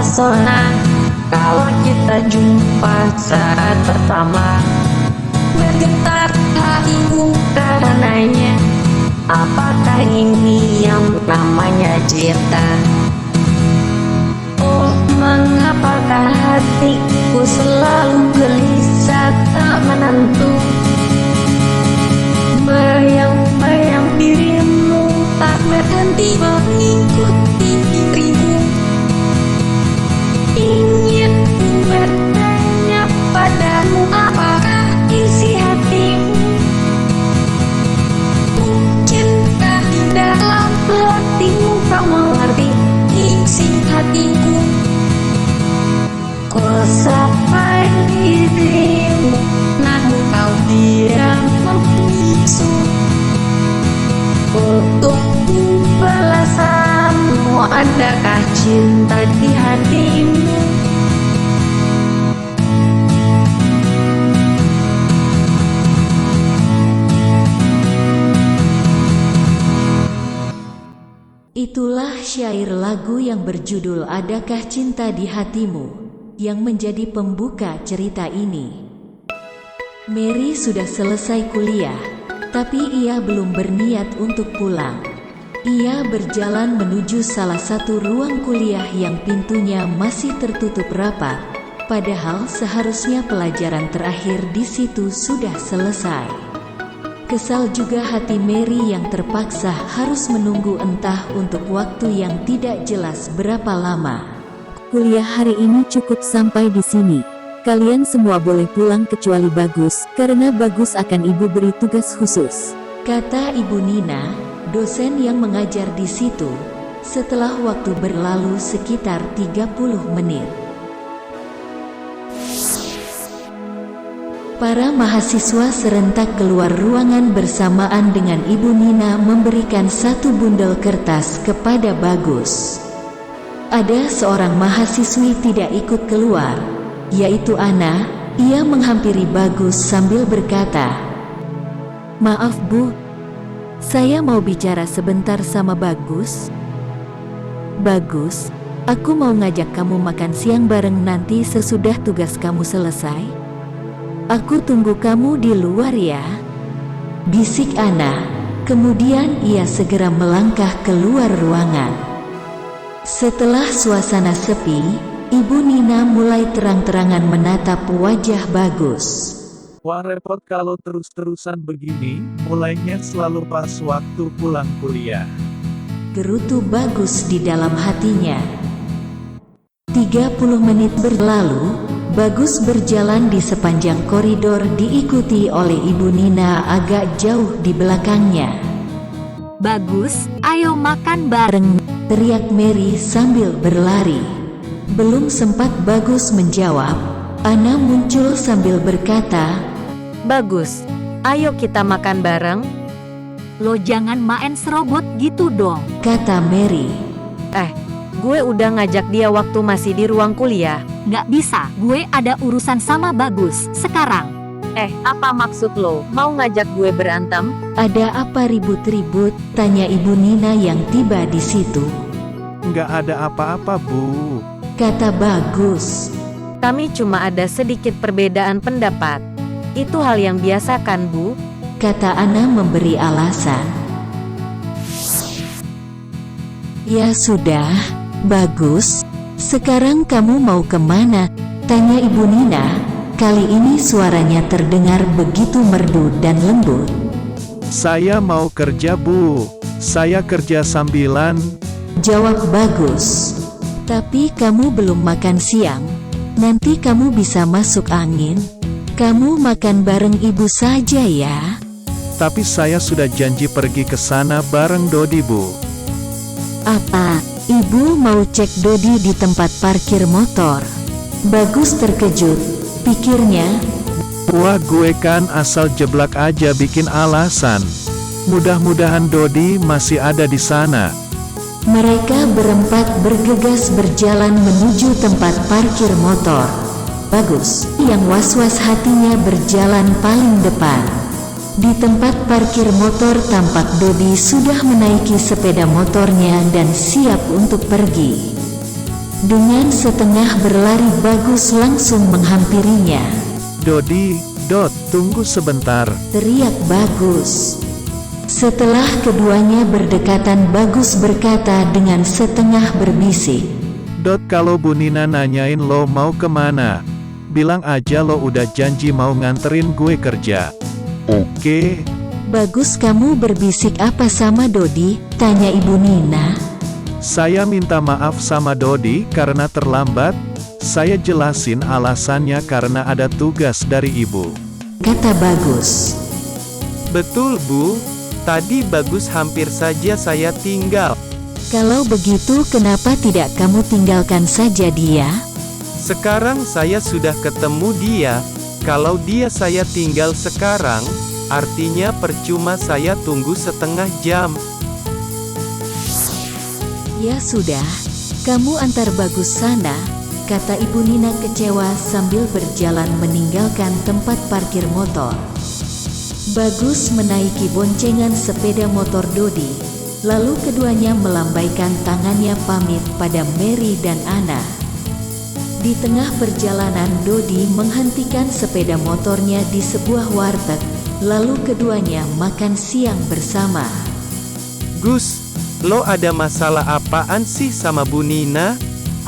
terpesona kalau kita jumpa saat pertama. Bergetar hatiku karenanya, apakah ini yang namanya cinta? Oh, mengapakah hatiku selalu gelisah tak menentu? Bayang-bayang dirimu tak berhenti mengikuti dirimu. Ingin bertanya padamu, apakah isi hatimu? Mungkinkah di dalam hatimu kau mengerti isi hatiku? Ku sapa dirimu, namun kau diam membisu. Untukku balasanmu, adakah cinta di hatimu? Itulah syair lagu yang berjudul Adakah Cinta di Hatimu, yang menjadi pembuka cerita ini. Mary sudah selesai kuliah, tapi ia belum berniat untuk pulang. Ia berjalan menuju salah satu ruang kuliah yang pintunya masih tertutup rapat, padahal seharusnya pelajaran terakhir di situ sudah selesai. Kesal juga hati Mary yang terpaksa harus menunggu entah untuk waktu yang tidak jelas berapa lama. Kuliah hari ini cukup sampai di sini. Kalian semua boleh pulang kecuali Bagus, karena Bagus akan ibu beri tugas khusus, kata Ibu Nina, dosen yang mengajar di situ, setelah waktu berlalu sekitar 30 menit. Para mahasiswa serentak keluar ruangan bersamaan dengan Ibu Nina memberikan satu bundel kertas kepada Bagus. Ada seorang mahasiswi tidak ikut keluar, yaitu Ana. Ia menghampiri Bagus sambil berkata, "Maaf Bu, saya mau bicara sebentar sama Bagus." "Bagus, aku mau ngajak kamu makan siang bareng nanti sesudah tugas kamu selesai. Aku tunggu kamu di luar ya," bisik Ana. Kemudian ia segera melangkah keluar ruangan. Setelah suasana sepi, Ibu Nina mulai terang-terangan menatap wajah Bagus. Wah, repot kalau terus-terusan begini, mulainya selalu pas waktu pulang kuliah. Gerutu Bagus di dalam hatinya. 30 menit berlalu, Bagus berjalan di sepanjang koridor diikuti oleh Ibu Nina agak jauh di belakangnya. "Bagus, ayo makan bareng," teriak Mary sambil berlari. Belum sempat Bagus menjawab, Ana muncul sambil berkata, "Bagus, ayo kita makan bareng." "Lo jangan main serobot gitu dong," kata Mary. Gue udah ngajak dia waktu masih di ruang kuliah. "Nggak bisa, gue ada urusan sama Bagus sekarang." Apa maksud lo? Mau ngajak gue berantem? Ada apa ribut-ribut? Tanya Ibu Nina yang tiba di situ. Nggak ada apa-apa, Bu. Kata Bagus. Kami cuma ada sedikit perbedaan pendapat. Itu hal yang biasa kan, Bu? Kata Ana memberi alasan. Ya sudah, Bagus. Sekarang kamu mau kemana? Tanya Ibu Nina. Kali ini suaranya terdengar begitu merdu dan lembut. Saya mau kerja, Bu. Saya kerja sambilan. Jawab Bagus. Tapi kamu belum makan siang. Nanti kamu bisa masuk angin. Kamu makan bareng ibu saja ya. Tapi saya sudah janji pergi ke sana bareng Dodi, Bu. Apa? Ibu mau cek Dodi di tempat parkir motor? Bagus terkejut. Pikirnya, Wah, gue kan asal jeblak aja bikin alasan. Mudah-mudahan Dodi masih ada di sana. mereka berempat bergegas berjalan menuju tempat parkir motor. Bagus, yang was-was hatinya berjalan paling depan. Di tempat parkir motor tampak Dodi sudah menaiki sepeda motornya dan siap untuk pergi. Dengan setengah berlari Bagus langsung menghampirinya. Dodi, Dot, tunggu sebentar. Teriak Bagus. Setelah keduanya berdekatan Bagus berkata dengan setengah berbisik. Dot, kalau Bu Nina nanyain lo mau kemana, bilang aja lo udah janji mau nganterin gue kerja. Oke? Bagus, kamu berbisik apa sama Dodi? Tanya Ibu Nina. Saya minta maaf sama Dodi karena terlambat. Saya jelasin alasannya karena ada tugas dari ibu, kata Bagus. Betul Bu, tadi Bagus hampir saja saya tinggal. Kalau begitu kenapa tidak kamu tinggalkan saja dia? Sekarang saya sudah ketemu dia. Kalau dia saya tinggal sekarang, artinya percuma saya tunggu setengah jam. Ya sudah, kamu antar Bagus sana, kata Ibu Nina kecewa sambil berjalan meninggalkan tempat parkir motor. Bagus menaiki boncengan sepeda motor Dodi, lalu keduanya melambaikan tangannya pamit pada Mary dan Anna. Di tengah perjalanan Dodi menghentikan sepeda motornya di sebuah warteg, lalu keduanya makan siang bersama. Gus, lo ada masalah apaan sih sama Bu Nina?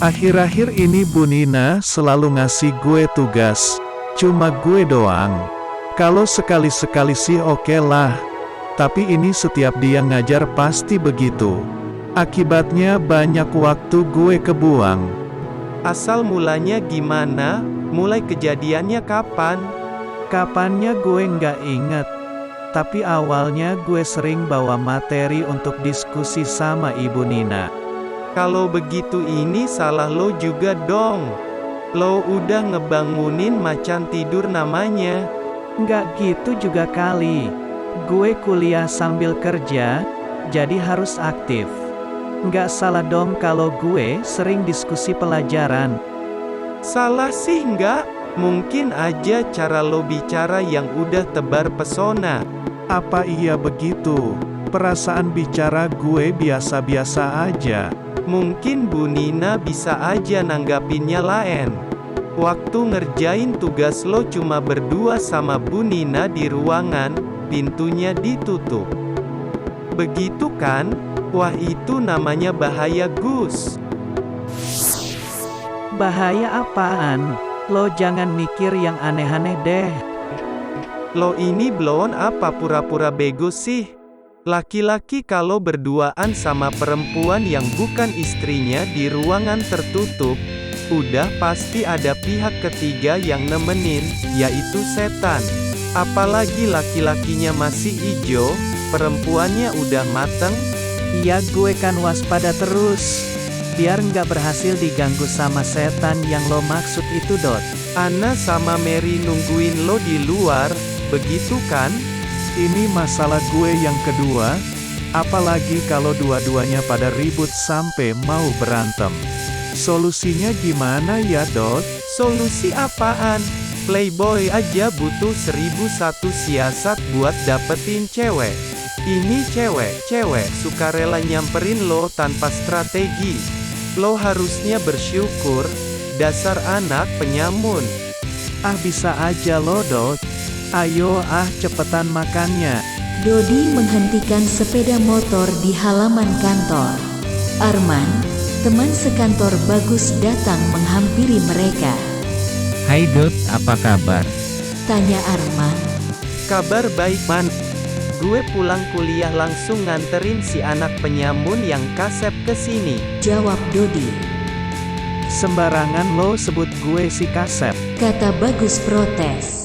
akhir-akhir ini Bu Nina selalu ngasih gue tugas, cuma gue doang. Kalau sekali-sekali sih oke lah, tapi ini setiap dia ngajar pasti begitu. Akibatnya banyak waktu gue kebuang. Asal mulanya gimana? Mulai kejadiannya kapan? Kapannya gue nggak inget. Tapi awalnya gue sering bawa materi untuk diskusi sama Ibu Nina. Kalau begitu ini salah lo juga dong. Lo udah ngebangunin macan tidur namanya. Nggak gitu juga kali. Gue kuliah sambil kerja, jadi harus aktif. Nggak salah dong kalau gue sering diskusi pelajaran. Salah sih nggak? Mungkin aja cara lo bicara yang udah tebar pesona. Apa iya begitu? Perasaan bicara gue biasa-biasa aja. Mungkin Bu Nina bisa aja nanggapinnya lain. Waktu ngerjain tugas lo cuma berdua sama Bu Nina di ruangan, pintunya ditutup. Begitu kan? Wah, itu namanya bahaya, Gus. Bahaya apaan? Lo jangan mikir yang aneh-aneh deh. Lo ini blon apa pura-pura bego sih? Laki-laki kalau berduaan sama perempuan yang bukan istrinya di ruangan tertutup, udah pasti ada pihak ketiga yang nemenin, yaitu setan. Apalagi laki-lakinya masih ijo, perempuannya udah mateng. Iya, gue kan waspada terus, biar nggak berhasil diganggu sama setan yang lo maksud itu, Dot. Ana sama Mary nungguin lo di luar, begitu kan? Ini masalah gue yang kedua, apalagi kalau dua-duanya pada ribut sampai mau berantem. Solusinya gimana ya, Dot? Solusi apaan? Playboy aja butuh 1001 siasat buat dapetin cewek. Ini cewek sukarela nyamperin lo tanpa strategi. Lo harusnya bersyukur, dasar anak penyamun. Ah, bisa aja lo, Dot. Ayo cepetan makannya. Dodi menghentikan sepeda motor di halaman kantor. Arman, teman sekantor Bagus, datang menghampiri mereka. Hai Dot, apa kabar? Tanya Arman. Kabar baik, Man. Gue pulang kuliah langsung nganterin si anak penyamun yang kasep ke sini. Jawab Dodi. Sembarangan lo sebut gue si kasep. Kata Bagus protes.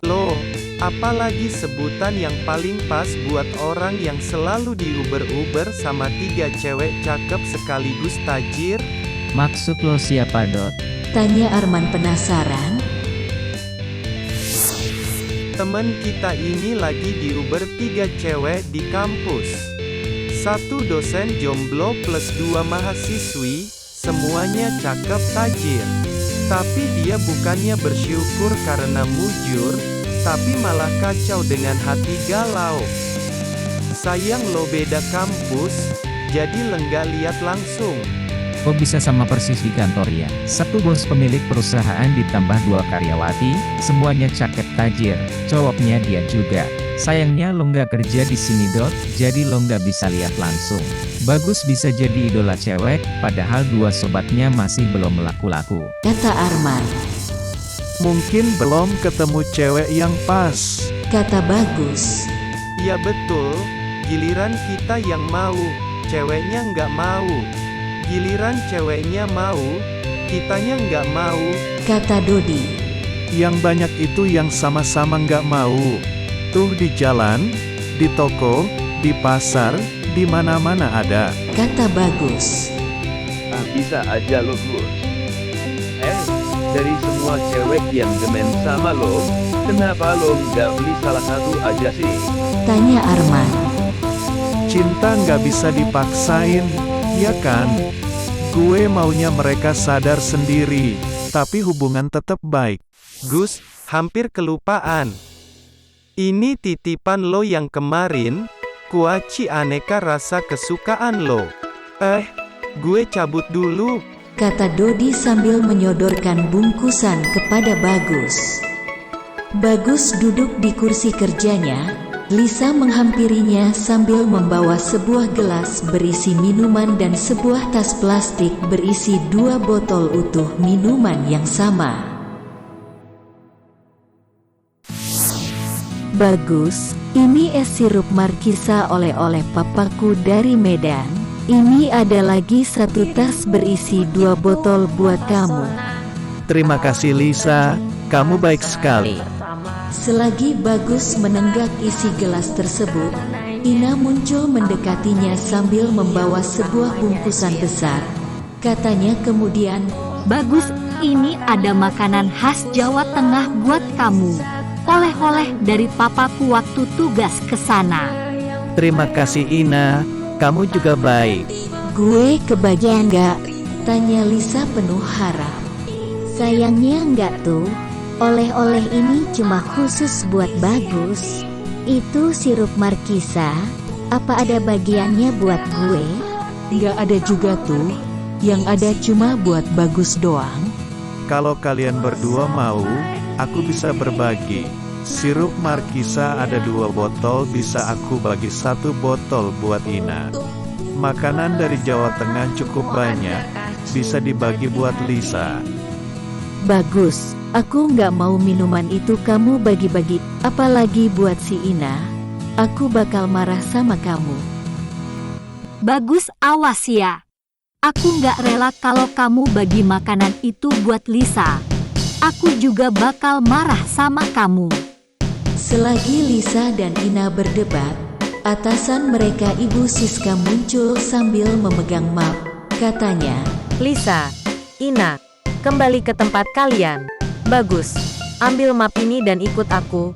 Loh, apalagi sebutan yang paling pas buat orang yang selalu diuber-uber sama 3 cewek cakep sekaligus tajir? Maksud lo siapa Dot? Tanya Arman penasaran. Temen kita ini lagi diuber 3 cewek di kampus. 1 dosen jomblo plus 2 mahasiswi, semuanya cakep tajir. Tapi dia bukannya bersyukur karena mujur, tapi malah kacau dengan hati galau. Sayang lo beda kampus, jadi lenggak lihat langsung. Kok bisa sama persis di kantor ya? Satu bos pemilik perusahaan ditambah 2 karyawati, semuanya cakep tajir, cowoknya dia juga. Sayangnya lo nggak kerja di sini Dot, jadi lo nggak bisa lihat langsung. Bagus bisa jadi idola cewek, padahal 2 sobatnya masih belum laku-laku. Kata Arman. Mungkin belum ketemu cewek yang pas. Kata Bagus. Ya betul, giliran kita yang mau, ceweknya nggak mau. Giliran ceweknya mau, kitanya nggak mau. Kata Dodi. Yang banyak itu yang sama-sama nggak mau. Tuh di jalan, di toko, di pasar, di mana-mana ada. Kata Bagus. Bisa aja lo Gus. Dari semua cewek yang demen sama lo, kenapa lo nggak beli salah satu aja sih? Tanya Arman. Cinta nggak bisa dipaksain, ya kan? Gue maunya mereka sadar sendiri, tapi hubungan tetap baik. Gus, hampir kelupaan. Ini titipan lo yang kemarin, kuaci aneka rasa kesukaan lo. Gue cabut dulu. Kata Dodi sambil menyodorkan bungkusan kepada Bagus. Bagus duduk di kursi kerjanya. Lisa menghampirinya sambil membawa sebuah gelas berisi minuman dan sebuah tas plastik berisi 2 botol utuh minuman yang sama. Bagus, ini es sirup Markisa oleh-oleh papaku dari Medan. Ini ada lagi 1 tas berisi 2 botol buat kamu. Terima kasih Lisa, kamu baik sekali. Selagi Bagus menenggak isi gelas tersebut, Ina muncul mendekatinya sambil membawa sebuah bungkusan besar. Katanya kemudian, Bagus, ini ada makanan khas Jawa Tengah buat kamu. Oleh-oleh dari papaku waktu tugas ke sana. Terima kasih Ina, kamu juga baik. Gue kebagian nggak? Tanya Lisa penuh harap. Sayangnya enggak tuh. Oleh-oleh ini cuma khusus buat Bagus. Itu sirup Markisa. Apa ada bagiannya buat gue? Nggak ada juga tuh. Yang ada cuma buat Bagus doang. Kalau kalian berdua mau, aku bisa berbagi. Sirup Markisa ada 2 botol, bisa aku bagi 1 botol buat Ina. Makanan dari Jawa Tengah cukup banyak, bisa dibagi buat Lisa. Bagus, aku nggak mau minuman itu kamu bagi-bagi, apalagi buat si Ina. Aku bakal marah sama kamu. Bagus, awas ya. Aku nggak rela kalau kamu bagi makanan itu buat Lisa. Aku juga bakal marah sama kamu. Selagi Lisa dan Ina berdebat, atasan mereka Ibu Siska muncul sambil memegang map. Katanya, Lisa, Ina, kembali ke tempat kalian. Bagus, ambil map ini dan ikut aku.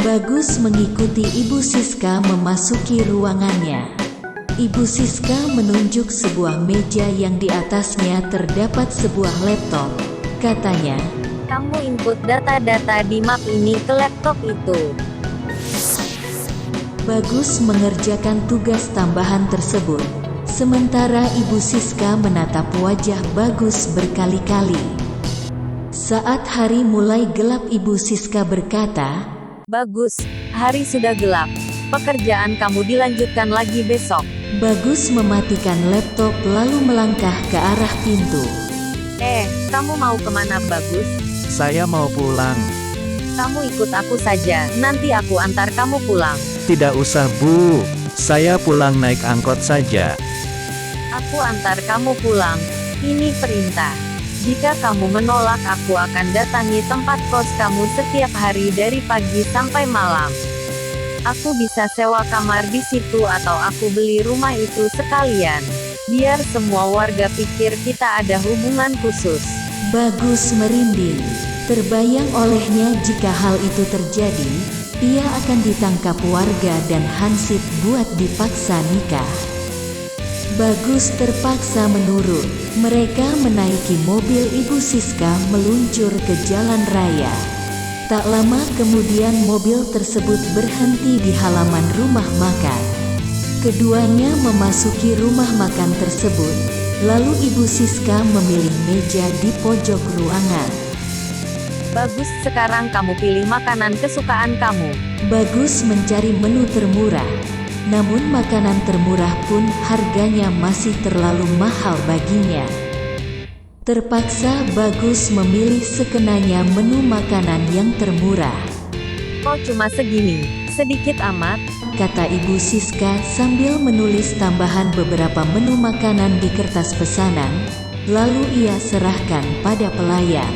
Bagus mengikuti Ibu Siska memasuki ruangannya. Ibu Siska menunjuk sebuah meja yang di atasnya terdapat sebuah laptop. Katanya, Kamu input data-data di map ini ke laptop itu. Bagus mengerjakan tugas tambahan tersebut. Sementara Ibu Siska menatap wajah Bagus berkali-kali. Saat hari mulai gelap, Ibu Siska berkata, Bagus, hari sudah gelap. Pekerjaan kamu dilanjutkan lagi besok. Bagus mematikan laptop lalu melangkah ke arah pintu. Kamu mau kemana Bagus? Saya mau pulang. Kamu ikut aku saja, nanti aku antar kamu pulang. Tidak usah Bu, saya pulang naik angkot saja. Aku antar kamu pulang. Ini perintah. Jika kamu menolak, aku akan datangi tempat kos kamu setiap hari dari pagi sampai malam. Aku bisa sewa kamar di situ atau aku beli rumah itu sekalian. Biar semua warga pikir kita ada hubungan khusus. Bagus merinding. Terbayang olehnya jika hal itu terjadi, ia akan ditangkap warga dan hansip buat dipaksa nikah. Bagus terpaksa menurut. Mereka menaiki mobil Ibu Siska meluncur ke jalan raya. Tak lama kemudian mobil tersebut berhenti di halaman rumah makan. Keduanya memasuki rumah makan tersebut. Lalu Ibu Siska memilih meja di pojok ruangan. Bagus, sekarang kamu pilih makanan kesukaan kamu. Bagus mencari menu termurah. Namun makanan termurah pun harganya masih terlalu mahal baginya. Terpaksa Bagus memilih sekenanya menu makanan yang termurah. Kok cuma segini? Sedikit amat. Kata Ibu Siska sambil menulis tambahan beberapa menu makanan di kertas pesanan, lalu ia serahkan pada pelayan.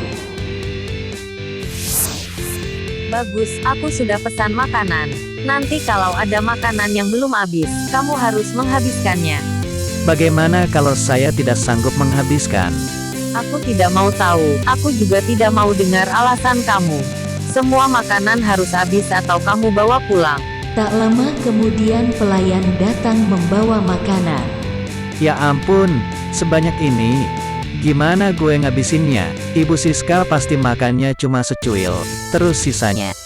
Bagus, aku sudah pesan makanan. Nanti kalau ada makanan yang belum habis, kamu harus menghabiskannya. Bagaimana kalau saya tidak sanggup menghabiskan? Aku tidak mau tahu, aku juga tidak mau dengar alasan kamu. Semua makanan harus habis atau kamu bawa pulang. Tak lama kemudian pelayan datang membawa makanan. Ya ampun, sebanyak ini. Gimana gue ngabisinnya? Ibu Siska pasti makannya cuma secuil, terus sisanya.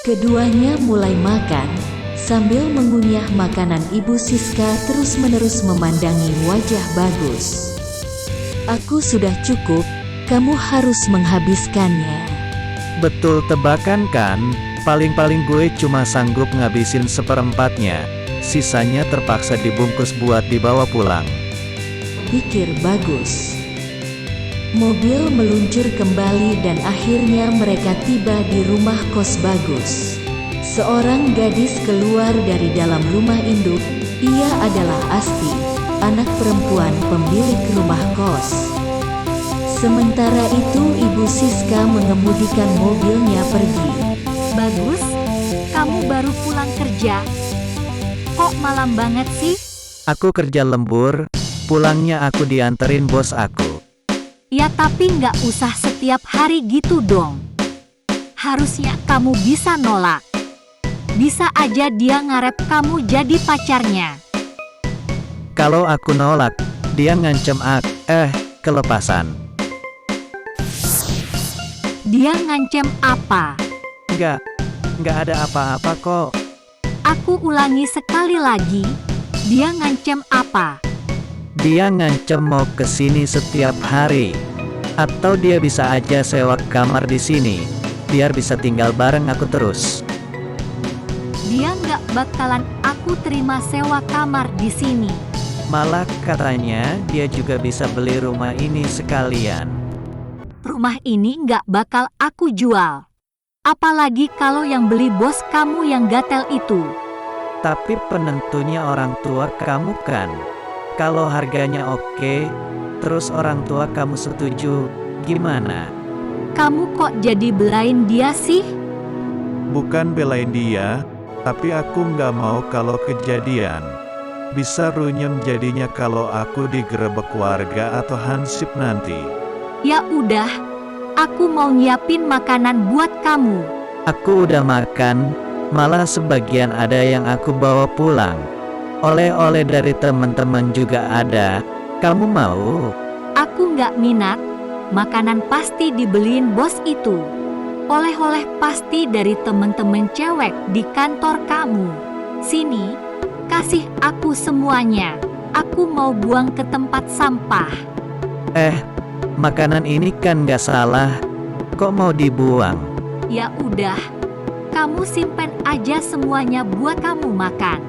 Keduanya mulai makan, sambil mengunyah makanan. Ibu Siska terus-menerus memandangi wajah Bagus. Aku sudah cukup, kamu harus menghabiskannya. Betul tebakan kan? Paling-paling gue cuma sanggup ngabisin seperempatnya. Sisanya terpaksa dibungkus buat dibawa pulang. Pikir Bagus. Mobil meluncur kembali dan akhirnya mereka tiba di rumah kos Bagus. Seorang gadis keluar dari dalam rumah induk. Ia adalah Asti, anak perempuan pemilik rumah kos. Sementara itu Ibu Siska mengemudikan mobilnya pergi. Bagus, kamu baru pulang kerja. Kok malam banget sih? Aku kerja lembur, pulangnya aku dianterin bos aku. Ya tapi nggak usah setiap hari gitu dong. Harusnya kamu bisa nolak. Bisa aja dia ngarep kamu jadi pacarnya. Kalau aku nolak, dia ngancem kelepasan. Dia ngancem apa? Nggak ada apa-apa kok. Aku ulangi sekali lagi. Dia ngancem apa? Dia ngancem mau kesini setiap hari. Atau dia bisa aja sewa kamar di sini, biar bisa tinggal bareng aku terus. Dia nggak bakalan aku terima sewa kamar di sini. Malah katanya dia juga bisa beli rumah ini sekalian. Rumah ini nggak bakal aku jual. Apalagi kalau yang beli bos kamu yang gatel itu. Tapi penentunya orang tua kamu kan. Kalau harganya oke, terus orang tua kamu setuju, gimana? Kamu kok jadi belain dia sih? Bukan belain dia, tapi aku nggak mau kalau kejadian. Bisa runyem jadinya kalau aku digerebek warga atau hansip nanti. Ya udah, aku mau nyiapin makanan buat kamu. Aku udah makan, malah sebagian ada yang aku bawa pulang. Oleh-oleh dari teman-teman juga ada. Kamu mau? Aku nggak minat. Makanan pasti dibeliin bos itu. Oleh-oleh pasti dari temen-temen cewek di kantor kamu. Sini, kasih aku semuanya. Aku mau buang ke tempat sampah. Makanan ini kan nggak salah. Kok mau dibuang? Ya udah, kamu simpen aja semuanya buat kamu makan.